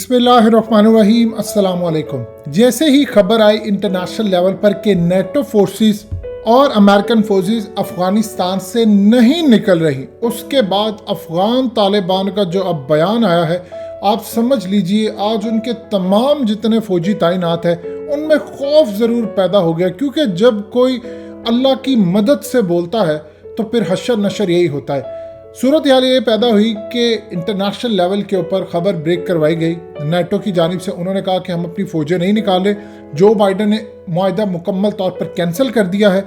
बिस्मिल्लाहिर्रहमानिर्रहीम, अस्सलाम वालेकुम। जैसे ही खबर आई इंटरनेशनल लेवल पर कि नेटो फोर्सेस और अमेरिकन फोर्सेस अफगानिस्तान से नहीं निकल रही, उसके बाद अफगान तालिबान का जो अब बयान आया है, आप समझ लीजिए आज उनके तमाम जितने फौजी तैनात हैं उनमें खौफ ज़रूर पैदा हो गया, क्योंकि जब कोई अल्लाह की मदद से बोलता है तो फिर हशर नशर यही होता है। सूरत हाल ये पैदा हुई कि इंटरनेशनल लेवल के ऊपर खबर ब्रेक करवाई गई नेटो की जानिब से। उन्होंने कहा कि हम अपनी फौजें नहीं निकाले। जो बाइडन ने मुआहदा मुकम्मल तौर पर कैंसिल कर दिया है।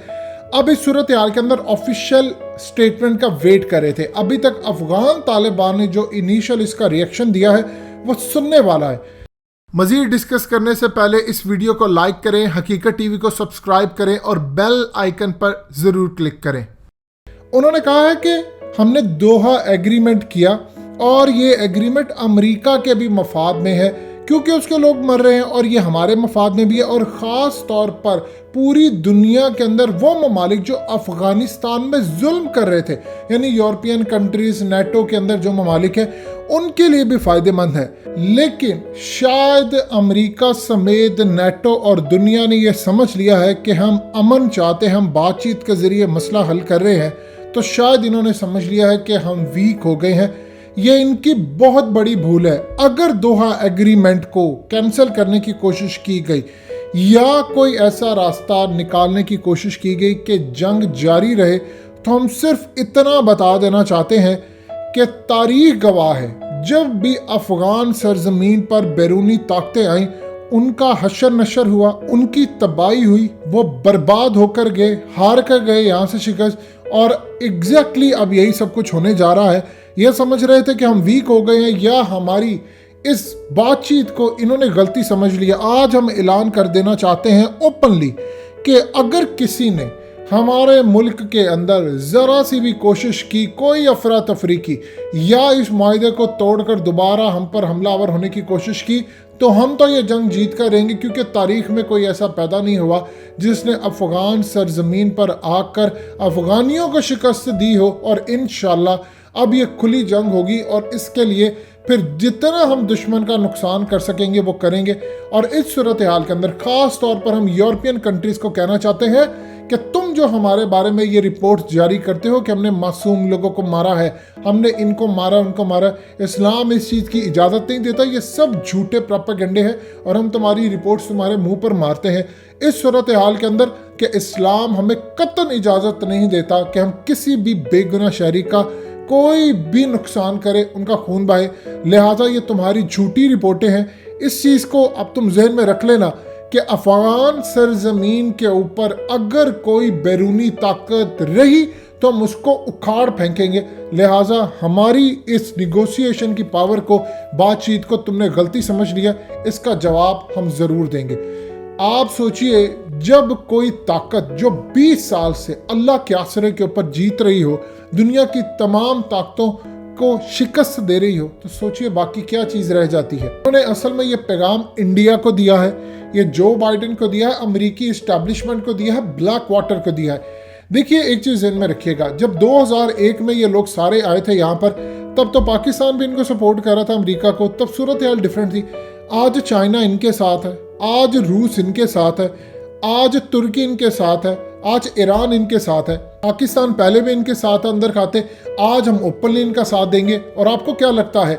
अब इस सूरत हाल के अंदर ऑफिशियल स्टेटमेंट का वेट कर रहे थे। अभी तक अफगान तालिबान ने जो इनिशियल इसका रिएक्शन दिया है वो सुनने वाला है। मजीद डिस्कस करने से पहले इस वीडियो को लाइक करें, हकीकत टीवी को सब्सक्राइब करें और बेल आइकन पर ज़रूर क्लिक करें। उन्होंने कहा है कि हमने दोहा एग्रीमेंट किया और ये एग्रीमेंट अमेरिका के भी मफाद में है, क्योंकि उसके लोग मर रहे हैं, और ये हमारे मफाद में भी है। और ख़ास तौर पर पूरी दुनिया के अंदर वो ममालिक जो अफ़गानिस्तान में जुल्म कर रहे थे, यानी यूरोपियन कंट्रीज़, नेटो के अंदर जो ममालिक हैं, उनके लिए भी फ़ायदेमंद है। लेकिन शायद अमेरिका समेत नेटो और दुनिया ने यह समझ लिया है कि हम अमन चाहते हैं, हम बातचीत के ज़रिए मसला हल कर रहे हैं, तो शायद इन्होंने समझ लिया है कि हम वीक हो गए हैं। ये इनकी बहुत बड़ी भूल है। अगर दोहा एग्रीमेंट को कैंसिल करने की कोशिश की गई या कोई ऐसा रास्ता निकालने की कोशिश की गई कि जंग जारी रहे, तो हम सिर्फ इतना बता देना चाहते हैं कि तारीख गवाह है, जब भी अफगान सरजमीन पर बैरूनी ताकतें आईं, उनका हशर नशर हुआ, उनकी तबाही हुई, वो बर्बाद होकर गए, हार कर गए यहाँ से शिकस्त। और एग्जैक्टली अब यही सब कुछ होने जा रहा है। ये समझ रहे थे कि हम वीक हो गए हैं या हमारी इस बातचीत को इन्होंने गलती समझ लिया। आज हम ऐलान कर देना चाहते हैं ओपनली कि अगर किसी ने हमारे मुल्क के अंदर ज़रा सी भी कोशिश की, कोई अफरा तफरी की या इस मुआहदे को तोड़कर दोबारा हम पर हमलावर होने की कोशिश की, तो हम तो ये जंग जीत कर रहेंगे, क्योंकि तारीख में कोई ऐसा पैदा नहीं हुआ जिसने अफ़गान सरजमीन पर आकर अफ़गानियों को शिकस्त दी हो। और इंशाअल्लाह अब ये खुली जंग होगी और इसके लिए फिर जितना हम दुश्मन का नुकसान कर सकेंगे वो करेंगे। और इस सूरत हाल के अंदर ख़ास तौर पर हम यूरोपियन कंट्रीज़ को कहना चाहते हैं कि तुम जो हमारे बारे में ये रिपोर्ट जारी करते हो कि हमने मासूम लोगों को मारा है, हमने इनको मारा, उनको मारा, इस्लाम इस चीज़ की इजाज़त नहीं देता। ये सब झूठे प्रोपेगेंडे हैं और हम तुम्हारी रिपोर्ट्स तुम्हारे मुंह पर मारते हैं इस सूरत हाल के अंदर कि इस्लाम हमें कतई इजाज़त नहीं देता कि हम किसी भी बेगुनाह शहरी का कोई भी नुकसान करे, उनका खून बहे। लिहाजा ये तुम्हारी झूठी रिपोर्टें हैं। इस चीज़ को अब तुम जहन में रख लेना कि अफ़गान सरजमीन के ऊपर अगर कोई बैरूनी ताकत रही तो हम उसको उखाड़ फेंकेंगे। लिहाजा हमारी इस निगोशिएशन की पावर को, बातचीत को तुमने गलती समझ लिया, इसका जवाब हम ज़रूर देंगे। आप सोचिए, जब कोई ताकत जो 20 साल से अल्लाह के आसरे के ऊपर जीत रही हो, दुनिया की तमाम ताकतों को शिकस्त दे रही हो, तो सोचिए बाकी क्या चीज़ रह जाती है। उन्होंने असल में ये पैगाम इंडिया को दिया है, ये जो बाइडन को दिया है, अमेरिकी इस्टेब्लिशमेंट को दिया है, ब्लैक वाटर को दिया है। देखिए एक चीज़ ध्यान में रखिएगा, जब 2001 में ये लोग सारे आए थे यहाँ पर, तब तो पाकिस्तान भी इनको सपोर्ट कर रहा था, अमेरिका को, तब सूरत हाल डिफरेंट थी। आज चाइना इनके साथ है, आज रूस इनके साथ है, आज तुर्की इनके साथ है, आज ईरान इनके साथ है। पाकिस्तान पहले भी इनके साथ अंदर खाते, आज हम ओपनली इनका साथ देंगे। और आपको क्या लगता है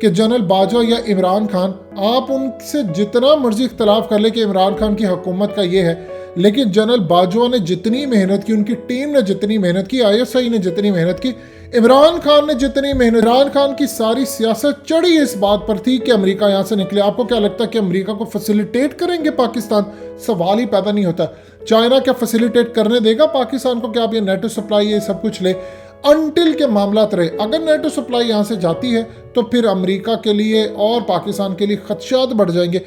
कि जनरल बाजवा या इमरान खान, आप उनसे जितना मर्जी इख्तलाफ कर ले कि इमरान खान की हुकूमत का ये है, लेकिन जनरल बाजवा ने जितनी मेहनत की, उनकी टीम ने जितनी मेहनत की, ISI ने जितनी मेहनत की, इमरान खान ने जितनी मेहनत, इमरान खान की सारी सियासत चढ़ी इस बात पर थी कि अमेरिका यहाँ से निकले। आपको क्या लगता है कि अमेरिका को फैसिलिटेट करेंगे पाकिस्तान? सवाल ही पैदा नहीं होता। चाइना क्या फैसिलिटेट करने देगा पाकिस्तान को कि आप ये नेटो सप्लाई ये सब कुछ ले? अनटिल के मामलात रहे। अगर नेटो सप्लाई यहाँ से जाती है तो फिर अमेरिका के लिए और पाकिस्तान के लिए खदशात बढ़ जाएंगे।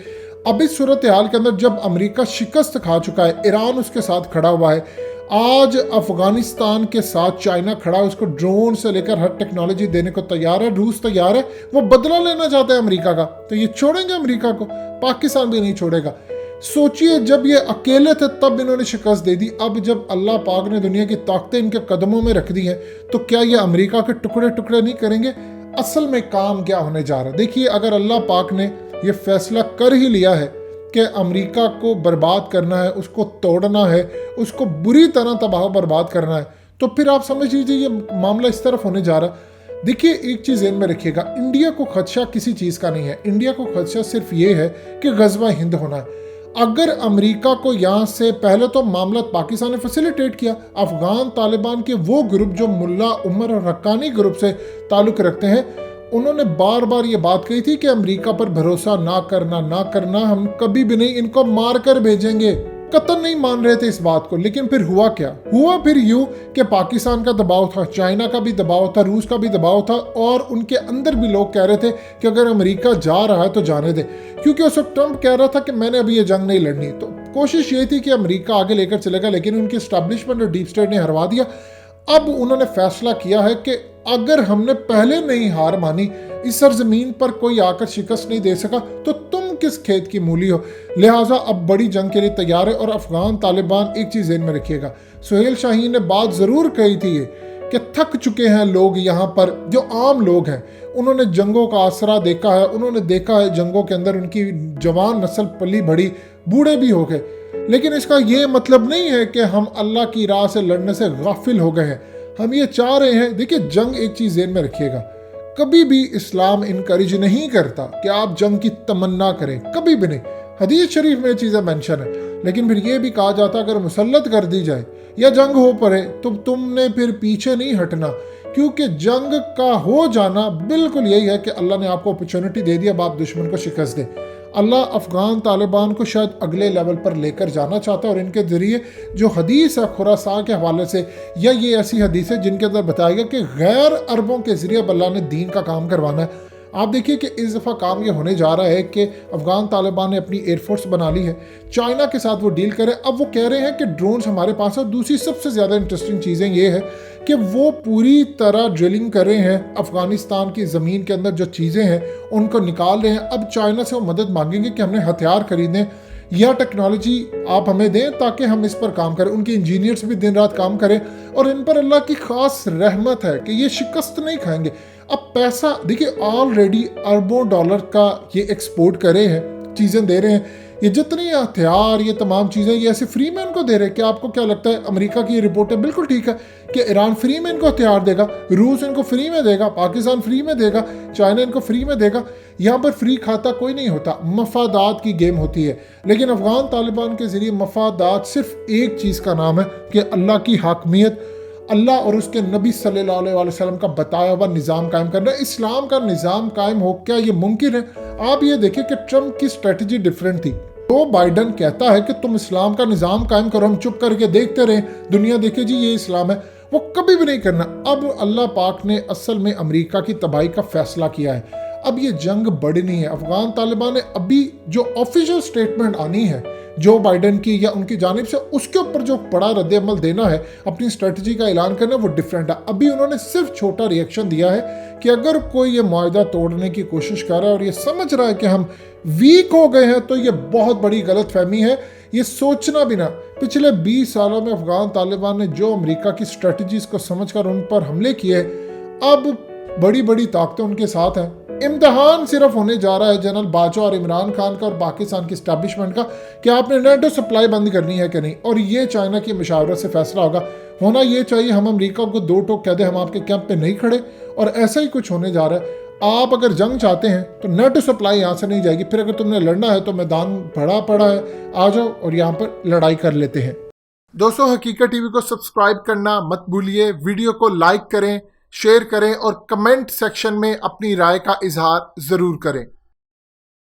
अब इस सूरत हाल के अंदर जब अमेरिका शिकस्त खा चुका है, ईरान उसके साथ खड़ा हुआ है, आज अफगानिस्तान के साथ चाइना खड़ा है, उसको ड्रोन से लेकर हर टेक्नोलॉजी देने को तैयार है, रूस तैयार है, वो बदला लेना चाहता है अमेरिका का, तो ये छोड़ेंगे अमेरिका को? पाकिस्तान भी नहीं छोड़ेगा। सोचिए, जब ये अकेले थे तब इन्होंने शिकस्त दे दी, अब जब अल्लाह पाक ने दुनिया की ताकतें इनके कदमों में रख दी हैं, तो क्या ये अमेरिका के टुकड़े टुकड़े नहीं करेंगे? असल में काम क्या होने जा रहा है? देखिए, अगर अल्लाह पाक ने یہ فیصلہ کر ہی لیا ہے کہ امریکہ کو برباد کرنا ہے، اس کو توڑنا ہے، اس کو بری طرح تباہ برباد کرنا ہے، تو پھر آپ سمجھ لیجیے یہ معاملہ اس طرف ہونے جا رہا۔ دیکھیے ایک چیز ذہن میں رکھیے گا، انڈیا کو خدشہ کسی چیز کا نہیں ہے، انڈیا کو خدشہ صرف یہ ہے کہ غزوہ ہند ہونا ہے۔ اگر امریکہ کو یہاں سے پہلے تو معاملہ پاکستان نے فیسیلیٹیٹ کیا، افغان طالبان کے وہ گروپ جو ملا عمر اور حقانی گروپ سے تعلق رکھتے ہیں، انہوں نے بار بار یہ بات کہی تھی کہ امریکہ پر بھروسہ نہ کرنا، ہم کبھی بھی نہیں ان کو مار کر بھیجیں گے۔ قطر نہیں مان رہے تھے اس بات کو، لیکن پھر ہوا کیا؟ ہوا پھر یوں کہ پاکستان کا دباؤ تھا، چائنا کا بھی دباؤ تھا، روس کا بھی دباؤ تھا، اور ان کے اندر بھی لوگ کہہ رہے تھے کہ اگر امریکہ جا رہا ہے تو جانے دے، کیونکہ اس وقت ٹرمپ کہہ رہا تھا کہ میں نے ابھی یہ جنگ نہیں لڑنی۔ تو کوشش یہ تھی کہ امریکہ آگے لے کر چلے گا، لیکن ان کی اسٹیبلشمنٹ اور ڈیپ اسٹیٹ نے ہروا دیا۔ اب انہوں نے فیصلہ کیا ہے کہ اگر ہم نے پہلے نہیں ہار مانی، اس سرزمین پر کوئی آ کر شکست نہیں دے سکا، تو تم کس کھیت کی مولی ہو؟ لہٰذا اب بڑی جنگ کے لیے تیار ہے۔ اور افغان طالبان، ایک چیز ذہن میں رکھیے گا، سہیل شاہین نے بات ضرور کہی تھی یہ کہ تھک چکے ہیں لوگ یہاں پر، جو عام لوگ ہیں، انہوں نے جنگوں کا آسرا دیکھا ہے، انہوں نے دیکھا ہے جنگوں کے اندر ان کی جوان نسل پلی بڑھی، بوڑھے بھی ہو گئے، لیکن اس کا یہ مطلب نہیں ہے کہ ہم اللہ کی راہ سے لڑنے سے غافل ہو گئے ہیں۔ ہم یہ چاہ رہے ہیں، دیکھیے جنگ، ایک چیز ذہن میں رکھیے گا، کبھی بھی اسلام انکریج نہیں کرتا کہ آپ جنگ کی تمنا کریں، کبھی بھی نہیں۔ حدیث شریف میں یہ چیزیں مینشن ہے، لیکن پھر یہ بھی کہا جاتا ہے اگر مسلط کر دی جائے یا جنگ ہو پڑے تو تم نے پھر پیچھے نہیں ہٹنا، کیونکہ جنگ کا ہو جانا بالکل یہی ہے کہ اللہ نے آپ کو اپرچونٹی دے دی، اب آپ دشمن کو شکست دیں۔ اللہ افغان طالبان کو شاید اگلے لیول پر لے کر جانا چاہتا ہے، اور ان کے ذریعے جو حدیث ہے خراسان کے حوالے سے، یا یہ ایسی حدیث ہے جن کے اندر بتایا گیا کہ غیر عربوں کے ذریعے اللہ نے دین کا کام کروانا ہے۔ آپ دیکھیے کہ اس دفعہ کام یہ ہونے جا رہا ہے کہ افغان طالبان نے اپنی ایئر فورس بنا لی ہے، چائنا کے ساتھ وہ ڈیل کرے۔ اب وہ کہہ رہے ہیں کہ ڈرونز ہمارے پاس ہے، اور دوسری سب سے زیادہ انٹرسٹنگ چیزیں یہ ہے کہ وہ پوری طرح ڈرلنگ کر رہے ہیں افغانستان کی زمین کے اندر، جو چیزیں ہیں ان کو نکال رہے ہیں۔ اب چائنا سے وہ مدد مانگیں گے کہ ہم نے ہتھیار خریدیں یا ٹیکنالوجی آپ ہمیں دیں تاکہ ہم اس پر کام کریں۔ ان کے انجینئرز بھی دن رات کام کریں، اور ان پر اللہ کی خاص رحمت ہے کہ یہ شکست نہیں کھائیں گے۔ اب پیسہ دیکھیے، آلریڈی اربوں ڈالر کا یہ ایکسپورٹ کر رہے ہیں، چیزیں دے رہے ہیں، یہ جتنی ہتھیار، یہ تمام چیزیں یہ ایسے فری میں ان کو دے رہے ہیں۔ کہ آپ کو کیا لگتا ہے امریکہ کی یہ رپورٹ ہے بالکل ٹھیک ہے کہ ایران فری میں ان کو ہتھیار دے گا، روس ان کو فری میں دے گا، پاکستان فری میں دے گا، چائنا ان کو فری میں دے گا؟ یہاں پر فری کھاتا کوئی نہیں ہوتا، مفادات کی گیم ہوتی ہے۔ لیکن افغان طالبان کے ذریعے مفادات صرف ایک چیز کا نام ہے کہ اللہ کی حاکمیت، اللہ اور اس کے نبی صلی اللہ علیہ وسلم کا بتایا ہوا نظام قائم کرنا۔ اسلام کا نظام قائم ہو کیا یہ ممکن ہے؟ آپ یہ دیکھیں کہ ٹرمپ کی اسٹریٹجی ڈیفرنٹ تھی۔ جو بائیڈن کہتا ہے کہ تم اسلام کا نظام قائم کرو، ہم چپ کر کے دیکھتے رہیں، دنیا دیکھے جی یہ اسلام ہے، وہ کبھی بھی نہیں کرنا۔ اب اللہ پاک نے اصل میں امریکہ کی تباہی کا فیصلہ کیا ہے۔ اب یہ جنگ بڑھنی ہے۔ افغان طالبان نے ابھی جو آفیشل سٹیٹمنٹ آنی ہے جو بائیڈن کی یا ان کی جانب سے، اس کے اوپر جو بڑا رد عمل دینا ہے، اپنی اسٹریٹجی کا اعلان کرنا ہے، وہ ڈیفرنٹ ہے۔ ابھی انہوں نے صرف چھوٹا ریئیکشن دیا ہے کہ اگر کوئی یہ معاہدہ توڑنے کی کوشش کر رہا ہے اور یہ سمجھ رہا ہے کہ ہم ویک ہو گئے ہیں، تو یہ بہت بڑی غلط فہمی ہے، یہ سوچنا بھی نہ۔ پچھلے 20 سالوں میں افغان طالبان نے جو امریکہ کی اسٹریٹجیز کو سمجھ کر ان پر حملے کیے، اب بڑی بڑی طاقتیں ان کے ساتھ ہیں۔ امتحان صرف ہونے جا رہا ہے جنرل باجوہ اور عمران خان کا اور پاکستان کی اسٹیبلشمنٹ کا کہ آپ نے نیٹو سپلائی بند کرنی ہے کہ نہیں، اور یہ چائنا کی مشاورت سے فیصلہ ہوگا۔ ہونا یہ چاہیے ہم امریکہ کو دو ٹوک کہہ دیں ہم آپ کے کیمپ پہ نہیں کھڑے، اور ایسا ہی کچھ ہونے جا رہا ہے۔ آپ اگر جنگ چاہتے ہیں تو نیٹو سپلائی یہاں سے نہیں جائے گی، پھر اگر تم نے لڑنا ہے تو میدان بڑا پڑا ہے، آ جاؤ اور یہاں پر لڑائی کر لیتے ہیں۔ دوستو، حقیقت ٹی وی کو سبسکرائب کرنا مت بھولیے، ویڈیو کو لائک کریں، شیئر کریں، اور کمنٹ سیکشن میں اپنی رائے کا اظہار ضرور کریں۔